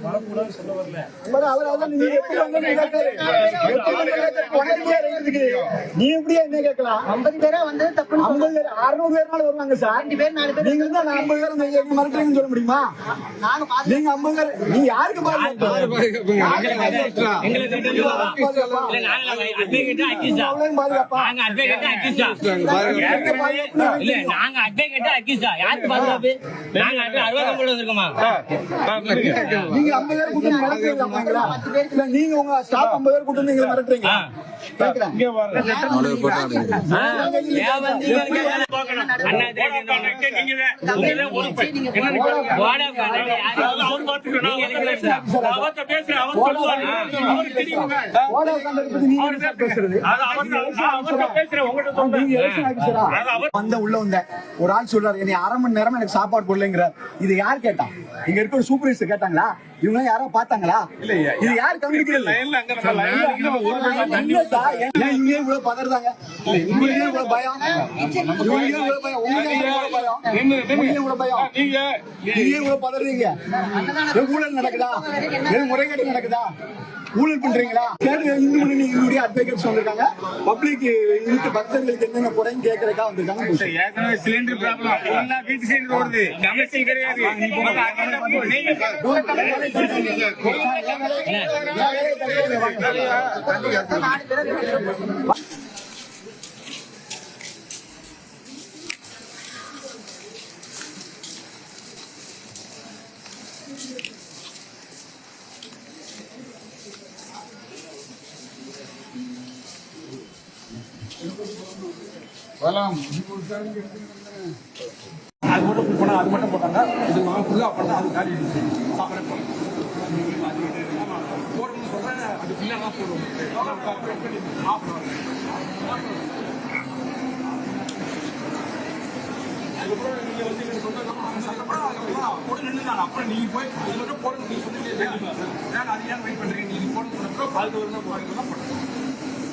வரக்கூடாது சொல்ல வரல. நீ எப்படியா என்ன கேட்கலாம்? 50 பேரா வந்து தப்பு 50 பேர் 600 பேர்னால வருவாங்க சார். 2 பேர் 4 பேர் நீங்க இருந்தா 50 பேர் நீங்க மறக்கறீங்கன்னு சொல்ல முடியுமா? நீங்க 50 பேர் நீ யாருக்கு பாருங்க நீங்க 50 பேர் கூட்டி மிரட்டுறீங்களா? நீங்க உங்க ஸ்டாஃப் 50 பேர் கூட்டி நீங்க மிரட்டுறீங்க. உள்ள வந்த ஒரு ஆள் சொல்றாரு, என்னை 1/2 மணி நேரம் எனக்கு சாப்பாடு போடலைங்கிறார். இது யார் கேட்டா? இங்க இருக்க ஒரு சூப்பர்வைசர் கேட்டாங்களா? இவங்க யாரா பாத்தாங்களா? இது யாரு கவனிக்கிறது? இங்கே இவ்வளவு பதறாங்க, இங்கே இவ்வளவு பயம், இவ்வளவு பயம், இவ்வளவு பயம், நீங்க இவ்வளவு பதறீங்க. ஊழல் நடக்குதா? முறைகேடு நடக்குதா? ஊழல் பண்றீங்களா? இந்து முன்னணி இவருடைய அட்வொகேட்ஸ் வந்திருக்காங்க. பப்ளிக் இருக்கு பக்தர்களுக்கு என்னென்ன குறைன்னு கேட்கறதுக்கா வந்திருக்காங்க. சிலிண்டர் ப்ராப்ளம் வீட்டு சிலிண்டர் ஓடுது, கமிஷன் கிடையாது. அது மட்டும் போனா அது மட்டும் போட்டாங்க. இது ஃபுல்லா பண்ணா அது காலி சாப்பிட போடணும்னு சொல்றேன். அது ஃபுல்லா தான் போடுவோம். அதுக்கப்புறம் நீங்க வந்து போட்டு நின்று அப்புறம் நீங்க போய் அது மட்டும் போடணும். நீங்க சொல்லிட்டு அது ஏன் வெயிட் பண்றீங்க? நீங்க போட சொன்னப்போ பால் கவர்னா போடுறீங்க.